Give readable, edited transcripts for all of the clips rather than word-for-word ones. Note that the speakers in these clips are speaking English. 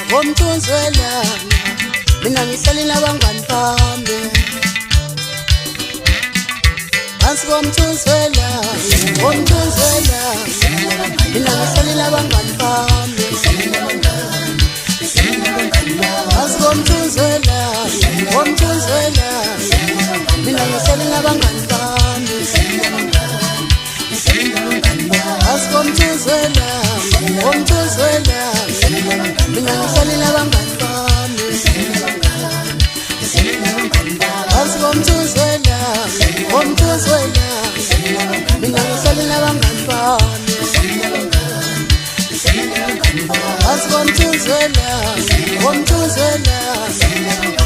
Ngomthunzwelanga mina ngihleli nabangani bami phansi komthunzwelanga mina ngihleli nabangani bami phansi komthunzwelanga mina ngihleli nabangani bami phansi komthunzwelanga mina ngihleli nabangani bami phansi komthunzwelanga mina ngihleli nabangani bami phansi komthunzwelanga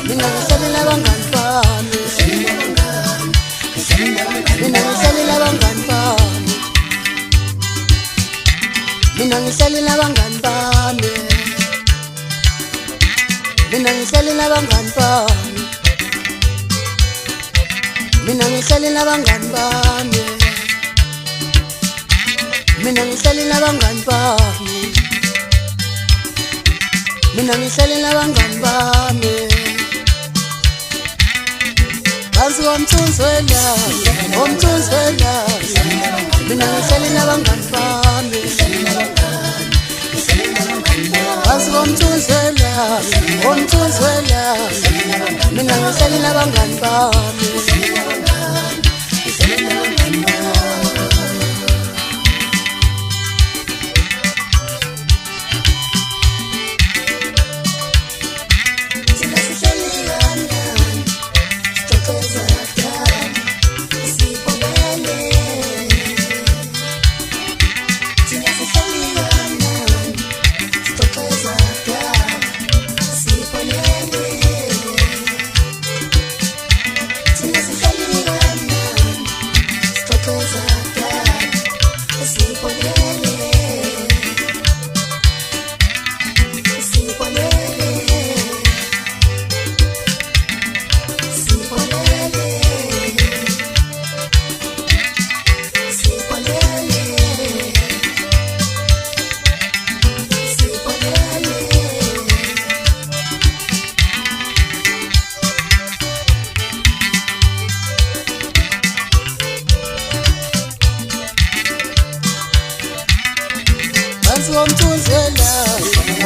mina ngihleli nabangani bami mina ngihleli nabangani bami mina ngihleli nabangani bami mina ngihleli nabangani bami mina ngihleli nabangani bami mina ngihleli nabangani bami mina ngihleli nabangani bami phansi komthunzwelanga mina ngihleli nabangani bami phansi komthunzwelanga mina ngihleli nabangani bami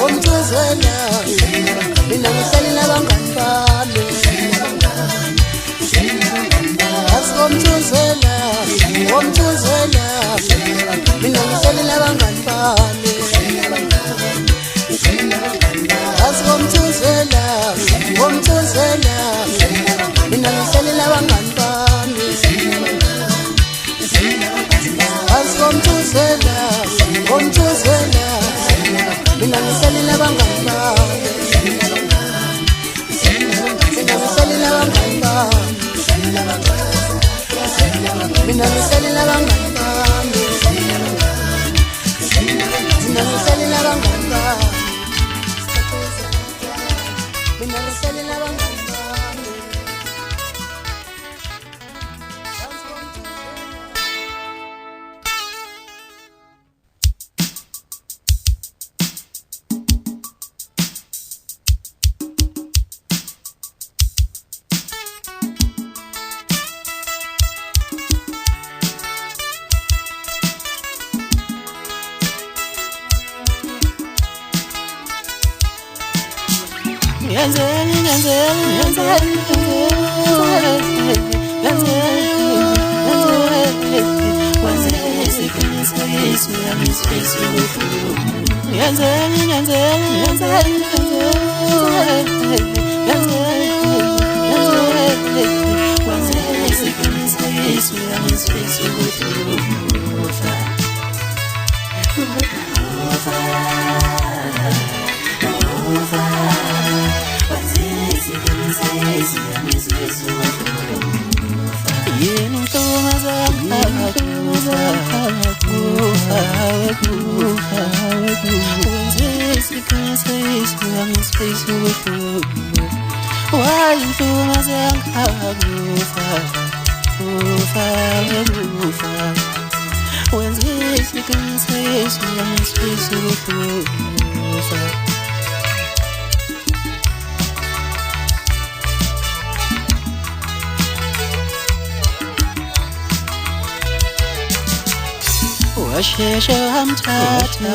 Ngomthunzwelanga mina ngihleli nabangani bami phansi komthunzwelanga mina ngihleli nabangani bami phansi komthunzwelanga mina ngihleli nabangani bami phansi komthunzwelanga mina ngihleli nabangani bami mina ngihleli nabangani bami mina ngihleli nabangani bami mina ngihleli nabangani bami mina ngihleli nabangani bami When isiqinisekiso yangisifisa ukudlula. Washeshe wamthatha,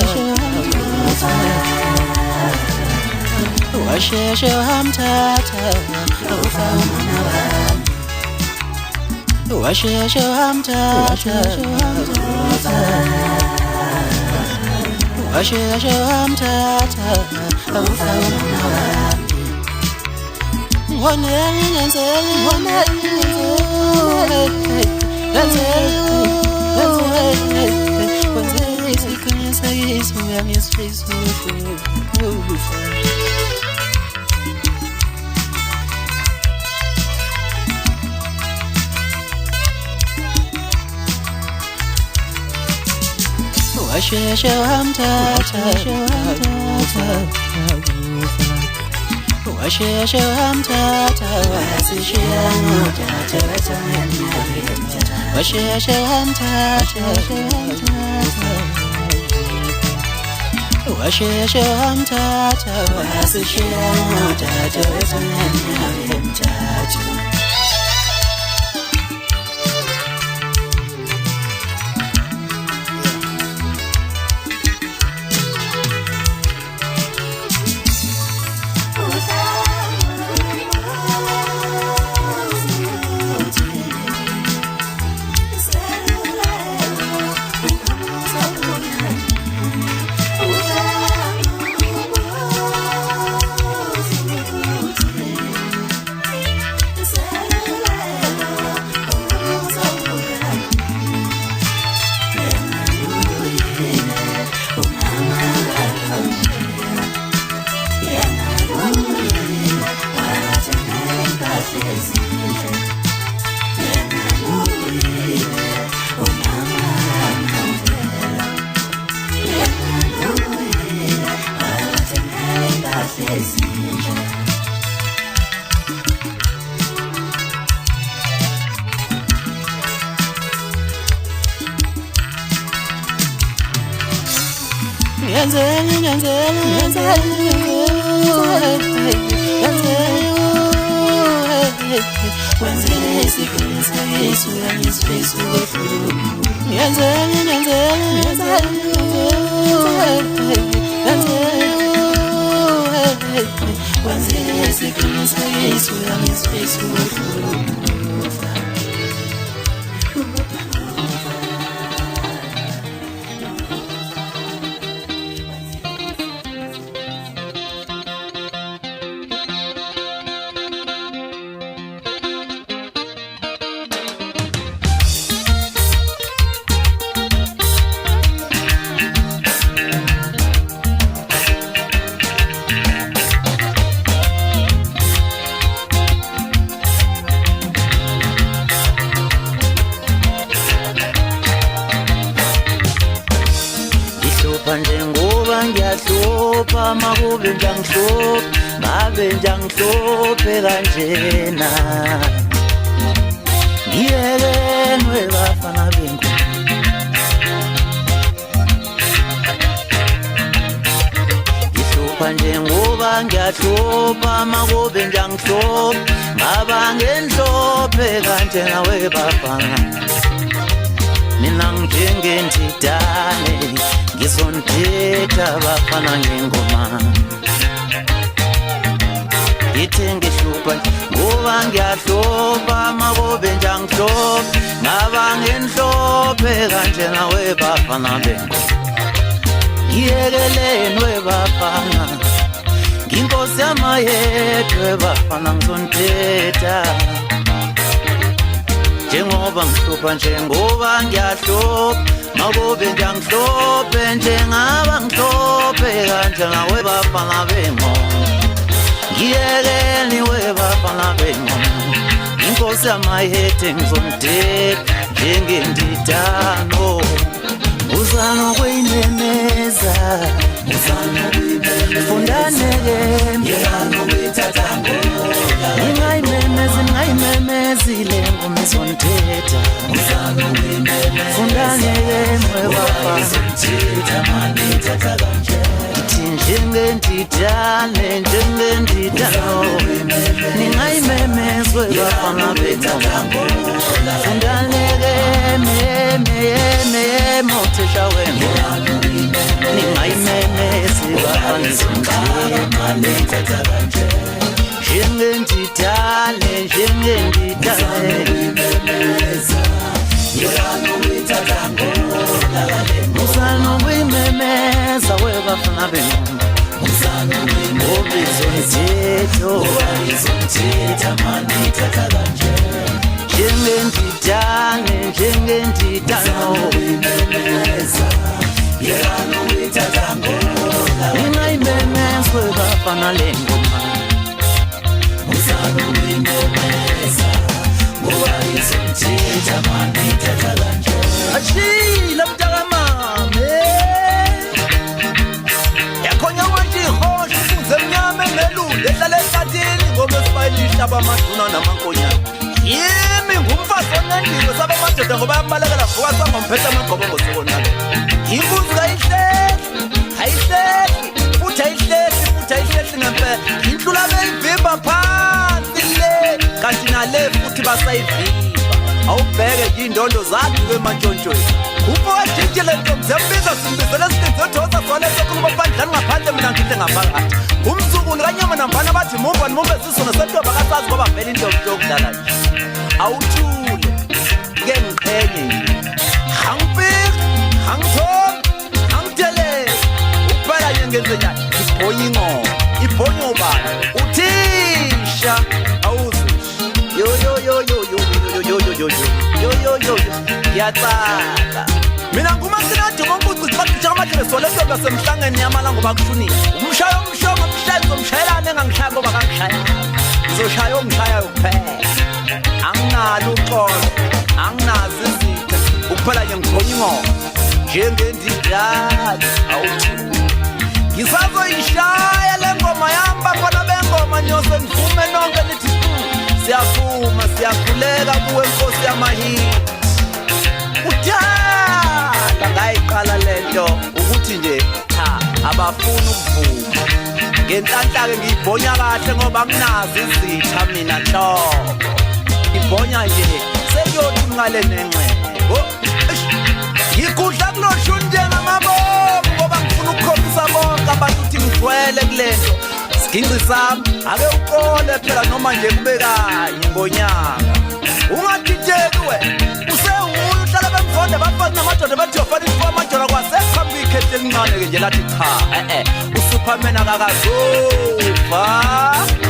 washeshe wamthatha, washeshe wamthatha, washeshe wamthatha, isiqinisekiso yangisifisa ukudlula. Washeshe wamthatha, washeshe wamthatha, wasishiya ngothatha, washeshe wamthatha, washeshe wamthatha, wasishiya ngothatha, njengoba ngiyahlupha makube ngihlupha ngabe ngihluphe kanjena ngiyekenwe bafana bengu ngihlupha njengoba ngiyahlupha makube ngihlupha ngaba ngihluphe kanjena we bafana mina njengendidane ngizonthetha bafana ngengoma ngithe ngihlupha ngoba ngiyahlupha makobe ngihlupha ngaba ngihluphe kanjena we bafana bengu ngiyekeleni we bafana nginkosi yamayedwe bafana ngizonthetha njengoba ngihlupha njengoba ngiyahlupha makobe ngihluphe njengaba ngihluphe kanjena we bafana bengu ngiyekeni we bafana bengu inkosi yamayedwe ngizonthetha njengendidano uzano kuyimemeza uzano kuyimemeza fundaneke ngiyano kuyithatha ngingayimemezile ngomizonithetha uzano kuyimemeza fundaneke mwe bafana njengendidane njengendidano ningayimemezwe bafana bethu fundaleke motesha wembo ningayimemezi bafana njengendidane musano wimemeza webafana bethu njengendidano ningayimemezwe bafana lengoma ashila mntakamame yakhonya manje ihosha ifunze emnyama enelule ehlala ehlathini ngoma esibayilisha abamaduna namankonyana yimi ngumfazi onendiwe saba amadoda ngoba yabalekela vuka sangomphetha amagobo ngosekonalo imbuzi kayihlehli futhi ayihlehli ngempela inhlula beyivimba phansi le kanti nale futhi basayivimba awubheke indondo zakhe kwemantshontshweni upho wajitshile ntombi zembiza simbizele sitinzothoza sona sokuba bandlani ngaphandle mina ngihle ngaphakathi umzukulu kanyama nambana bathi mumbe sisona sentombi akasazi ngoba vele intombi yokudlala nje awuthule ke ngiqhenye angitele uphela ngenze njani ibhonye ubani uthisha awuzwe yo yatsala mina ngumasinadi ngombuci sibacisha amadlebe soleso basemhlangeni yamala ngoba kushunile umshaya umshongo umshayelane engangishaya ngoba kangishaya ngizoshaya ongishaya kuphela anginalo uxolo anginazi izitha ukuphela nje ngibonye ingoma njengendidane awuthi ngisazoyishaya le ngoma yami bafana bengoma nyose nivume nonke nithi siyavuma siyakhuleka kuwe Nkosi yamahili uthanda ngayiqala lento ukuthi nje abafuna ukuvuma ngenhlanhla-ke ngiyibhonya kahle ngoba nginazi izitha mina nhlobo ngibhonya nje seyothi ngale nenxebo ngikudla kuloshuni njengamabomu ngoba ngifuna ukukhombisa bonke abantu ukuthi ngigcwele kulento siginci sami ake uqole phela noma nje kube kanye ngonyaka ungadideki wena usewuyo uhlala bemfonda bafazi namadoda bathi yofana isifuba amajora kwasekhamba ikhethi elincane-ke nje lathi cha uSuperman akakazuva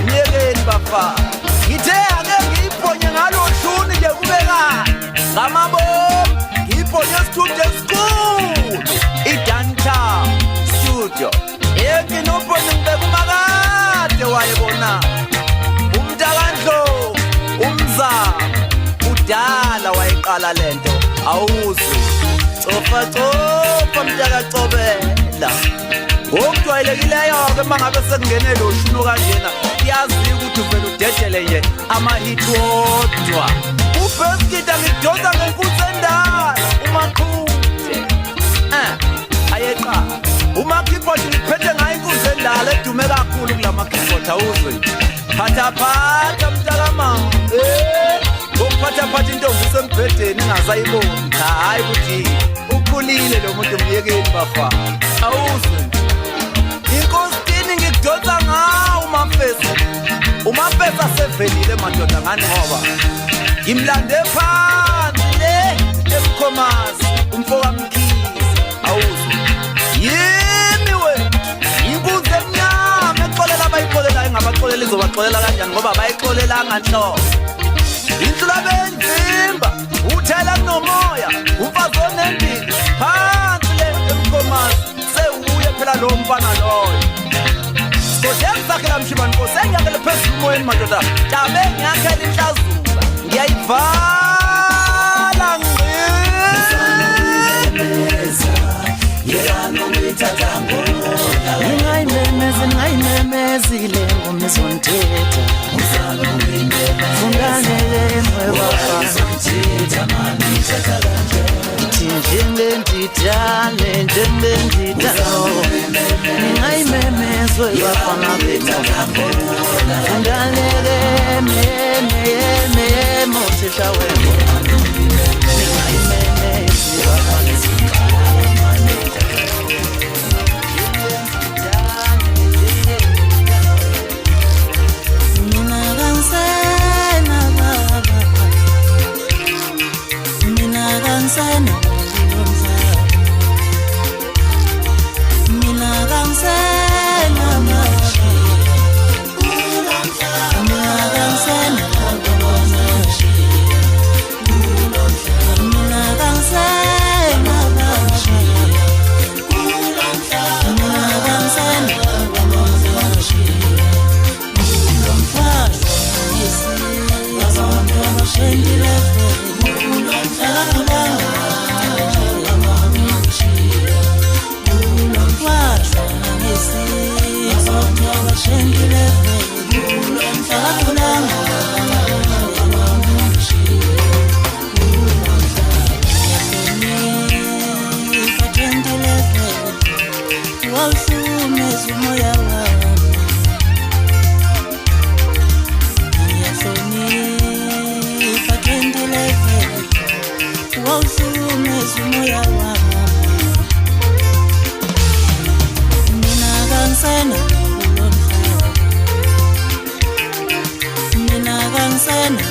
myekeni bafazi ngithe ake ngiyibhonye ngalo shuni nje kube kanye ngamabomu ngiyibhonye studio esikhulu iDowntown studio nobone ngibeka umakade wayebona umntakandlo umzamo udala wayeqala lento awuzwe cofa mntakacobela ngokujwayelekileyo-ke mangabe sekungene lo shuno kanjena kuyazi ukuthi uvele udedele nje amahit wodwa ubeskida ngidonsa ngenkunzi endala umaqhude ayeqala umakipoti ngiphethe ngayo inkunzi endala edume kakhulu kulama keyboard awuzwe phatha mntakamama ngokuphatha intombi sembhedeni engazayiboni hayi ukuthi ukhulile lo muntu myekeni bafa awuzwe inkosini ngikudonsa ngawo umafesi asevelile madoda ngani ngoba ngimlande phansi le emkhomazi umfoka mkhizi awuzwe yimi we inkunzi emnyama exolela abayixolelayo engabaxolela izobaxolela kanjani ngoba bayixolelanga nhlobo inhlula benzimba uthela kunomoya umfazi onembili phansi le emkhomazi sewuye phela lo mfana loyo kodengizakela mshibani kosengiyakele phezulu umoyeni madoda tabe ngiyakhela inhlazuba ngiyayivala ngingayimemezile ngomizonithetha fundanele mwebafana njengendidane ngidale njengenzidalo ngayimemezwe bafana beno undaleke meme mothisha wena ngayimemezwe bafana Sana mina kangsana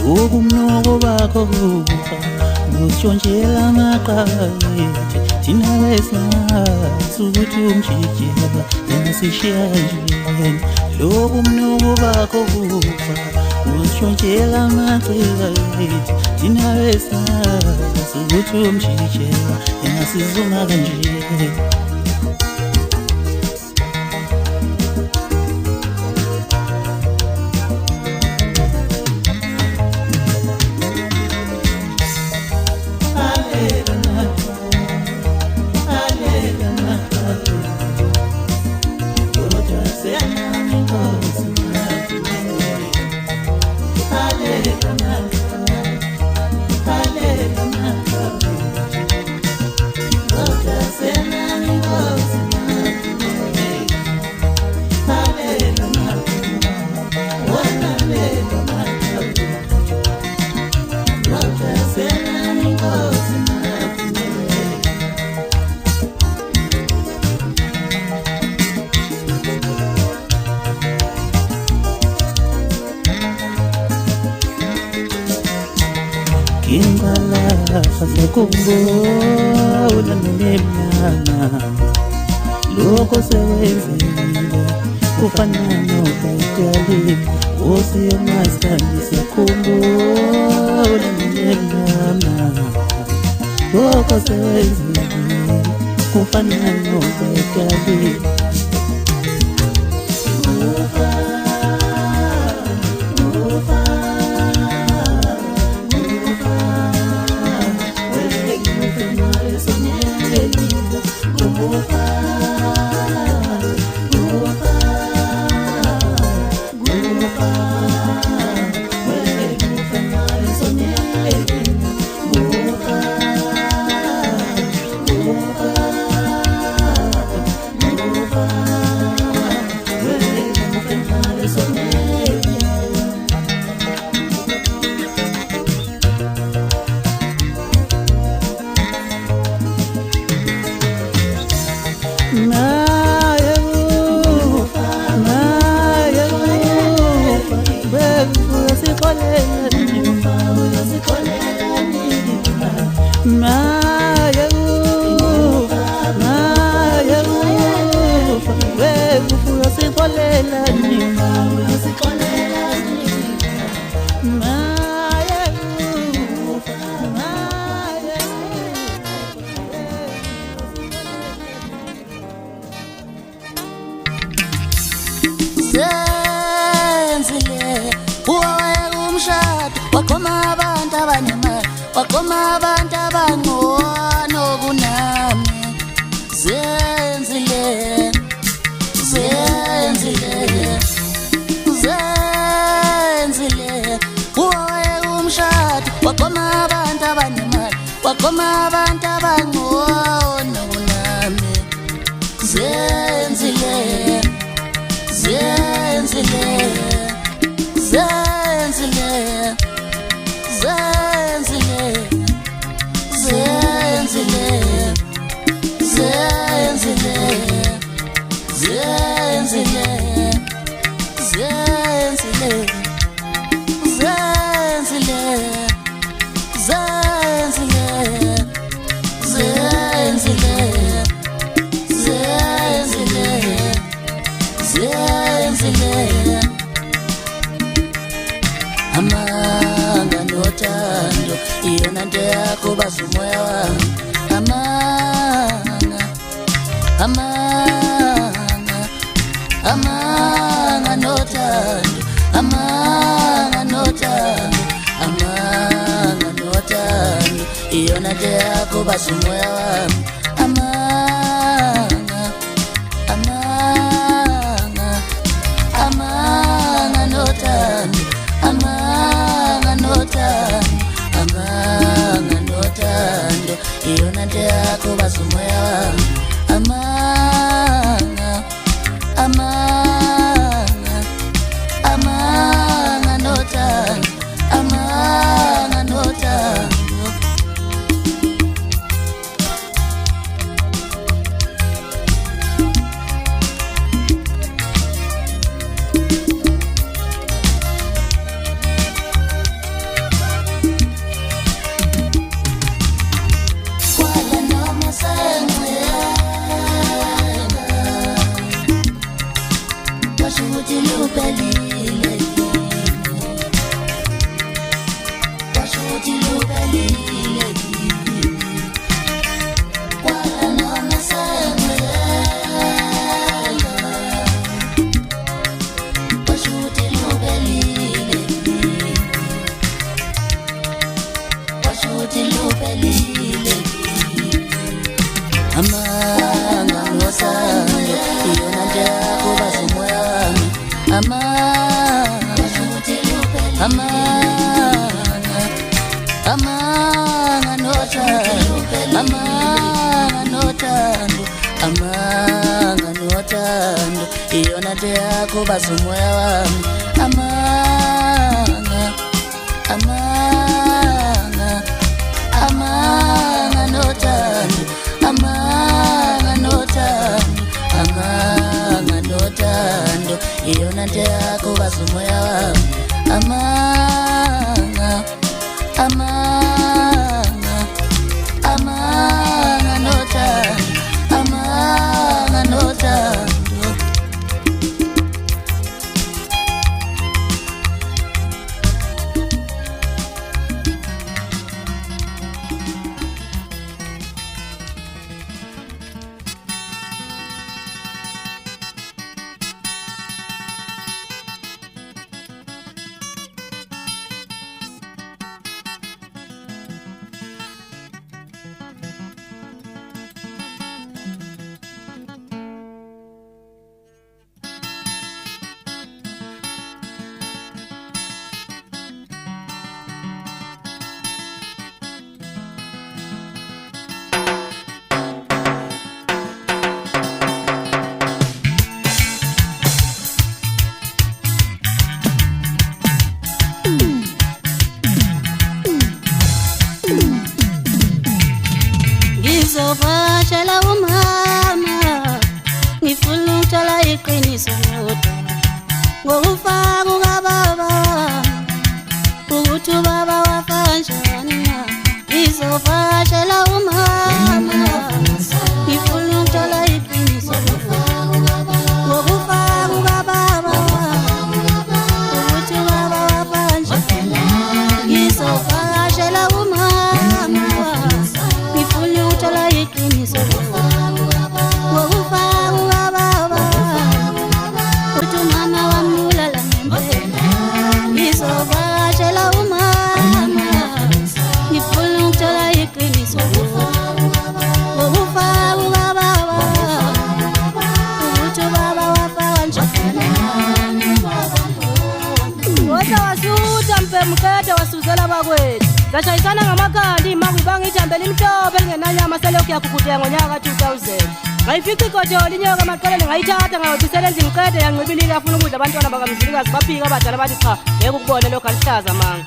lobu mnoko bakho kufa ushontshela amaqhayithi thina besazi ukuthi umjikela yena sishiya nje lobu mnoko bakho kufa ushontshela amaqhayithi thina besazi ukuthi umjikela yena sizuma kanje. Ingala sekhumbula nemnyama lokho sekwenzile kufana nokudali osiyamaskandi sekhumbula nemnyama lokho sekwenzile kufana nokudali. Wakoma abantu abangcono kunami zenzile uwe umshado wakoma abantu abanemali wakoma abantu abangcono kunami zenzile amanga nothando iyona nto yakho basumoya wami amanga nothando iyona nto yakho basumoya wami amanga nothando iyona nto yakho basumoya wami amanga nothando lupelile washo ukuthi lupelile kwala noma sembelela washo ukuthi lupelile washo ukuthi lupelile amanga nosando iyona nje yakuba umoya wami amanga nothando iyona nje yakuba umoya wami amanga nothando iyona nje yakuba umoya wami amanga nothando Ngizovashela umama ngifuna ukuthola iqiniso lodwa ngokufaka ukababa ukuthi ubaba wafa kanjani ngizovashela umama ngifuna ukuthola iqiniso ngokufaka ukababa ukuthi ubaba wafa kanjani ngizovashela umama ngifuna ukuthola iqiniso ngokufaka ukababa ukuthi umama wami ulala ngempela ngizovakashela umama ngifuna ukuthola iqiniso ngokufaka ukababa ukuthi ubaba wafa kanjani wona wasuta mpemkede wasuzela bakwethu ngashayisana ngamakhandi imangibanga ijambela imhlobo elingenanyama selokhu yakhukutheka ngonyaka ka-2000 ngayifica ikotoli inyoka amaqelele ngayithatha ngayothisela endlini qede yancibilile afuna ukudla abantwana bakamzilikazi baphika abadala bathi cha ngeke ukubone lokhu alihlaza manga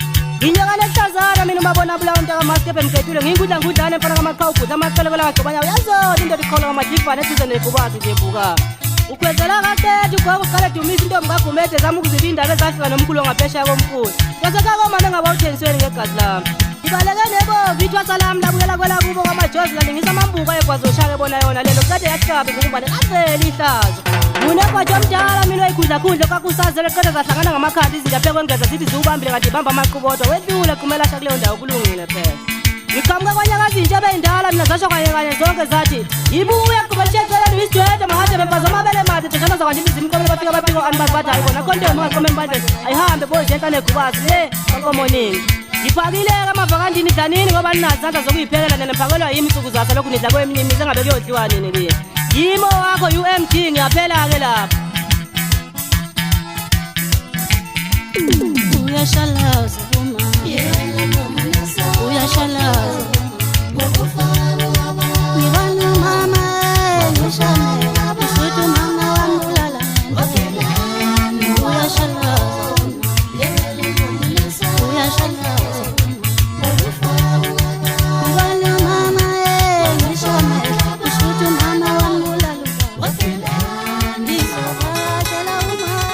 inyoka lehlazana mina umabona bulawo mntakamasikepe mketule ngiyingudla ngudlane mfana kamaqhawubhuza amaqelele kwelangagcobanya uyazona indoda ikholwa ngamadivane eduze negubazi nje buka ukwenzela kakethu ugqoka uqale dumisa intombi kagumede zama ukuziba indaba ezafika nomkhulu ongaphesheya komkhulu kwasekakoma nengaba uthengisweni ngegazi lami ibaleke nebovu ithwasa lami labuyela kwela kubo kwamajozi lalingisa amambuka egwazoshaka ebona yona lelo qede yahlabe ngokuba nekazeli ihlazo munekwathi omdala mina oyikhundlakhundla kwakusazele qede zahlangana ngamakhadi izinto aphekwengeza zithi ziwubambile kade ibamba amaqubodwa wedlule kumele asha kuleyo ndawo kulungile phela ngiqhamuka kwanyakazintsha ebeyindala mina zasho kanye zonke zathi yibuya qhubelitshetheleni wisidwede mahade bembaza amabele made deshana zakwanje imizimqomele bafika baphinga anbazi bathi hayi bona kontoni ungaqome embandleni ayihambe boyidlenhla negubazi le kankomoningi ngiphakile-ke amavakandini dlanini ngoba ninazi izandla zokuyiphekela nenemphakelwa yimi insuku zasa lokhu nidla kweminye imizi engabe kuyodliwa nini liye yimo wakho UMG ngiyaphela-ke lapho uyashalaza uma uyashalaza ngibona umama ngishame usuthi umama wami ulala uyashalaza uyashalaza ngibona umama ngishame usuthi umama wami ulala ngizovakashela umama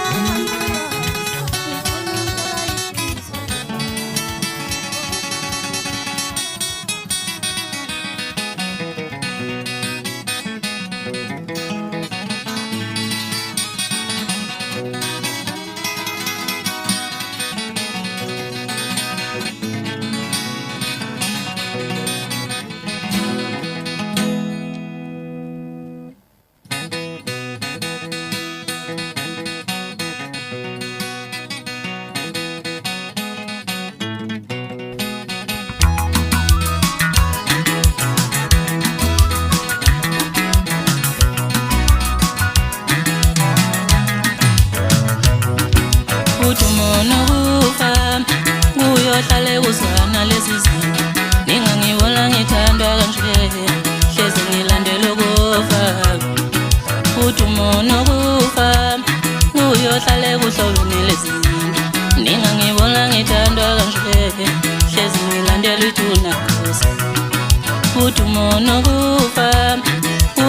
uthi umono kufa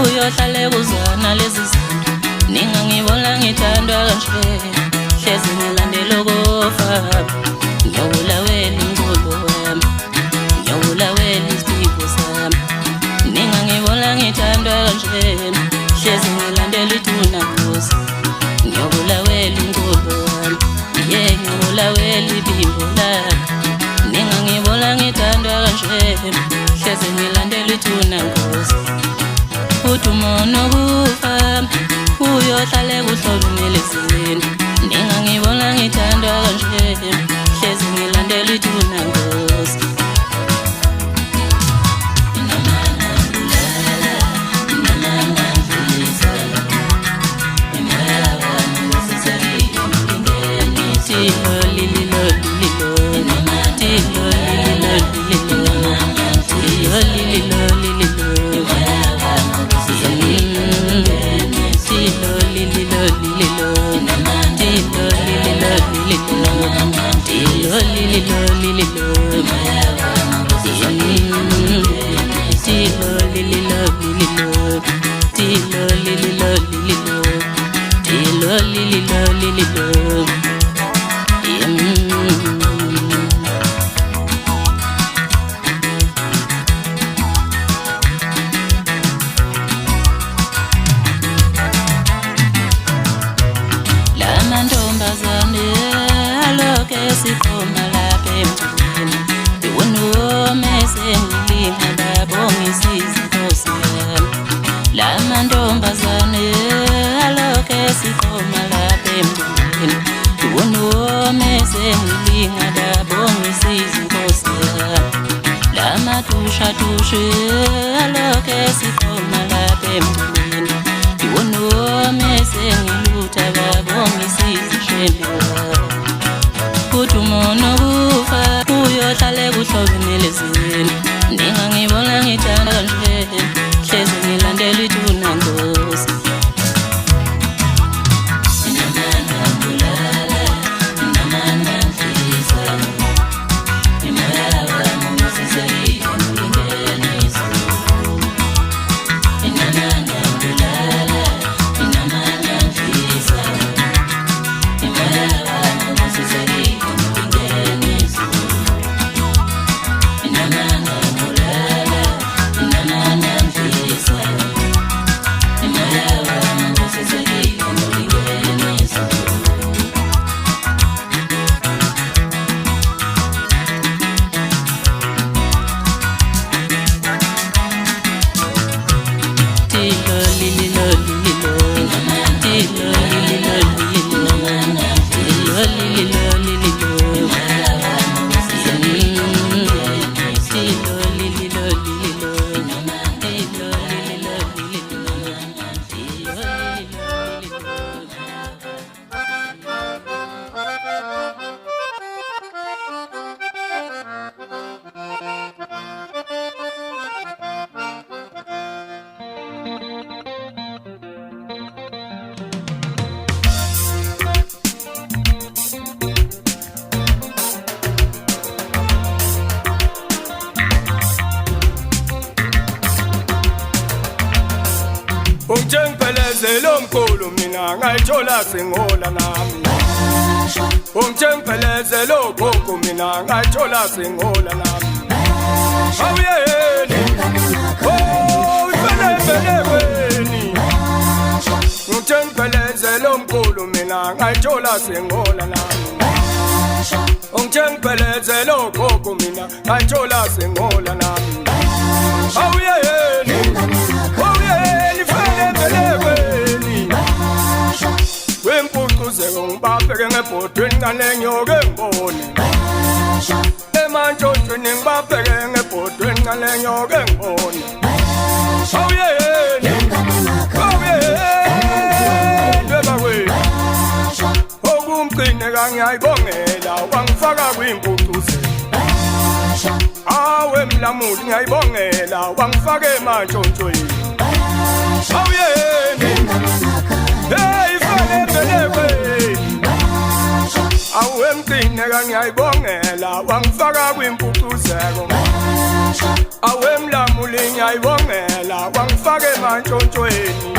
uyohlale kuzona lezi zinto ningangibona ngithandwa kanje hlezi ngilandela ukufa ngiyawulawela umculo wami ngiyawulawela isiphiwo sami ningangibona ngithandwa kanje hlezi ngilandela ithuna nkosi ngiyawulawela umculo wami ngiyawulawela ibimbo lami ningangibona ngithandwa kanje hlezi ngilandela ithuna nkosi uthi umono kufa uyohlale kuhlobumele zini ningangibona ngithandwa kanje hlezi ngilandela ithuna nkosi Ungitshengiphelezela omkhulu mina ngayithola singola nami Ungitshengiphelezela ogogo mina ngayithola singola nami Awuyeni Oh ifelebelekweni Ungitshengiphelezela omkhulu mina ngayithola singola nami Ungitshengiphelezela ogogo mina ngayithola singola nami Awuyeni Wempucuzeko ngibapeke ngebhodweni ngane nyoke ngibone Emantshontshweni ngibapeke ngebhodweni ngane nyoke ngibone Awuyeni Ndebakwethu Okumqine kangiyayibongela wangifaka kwimpucuzeko Awe mlamuli ngiyayibongela wangifaka emantshontshweni Awuyeni Hey, ifanebelekweni awemqineka ngiyayibongela wangifaka kwimpucuzeko awemlamuli ngiyayibongela wangifaka emantshontshweni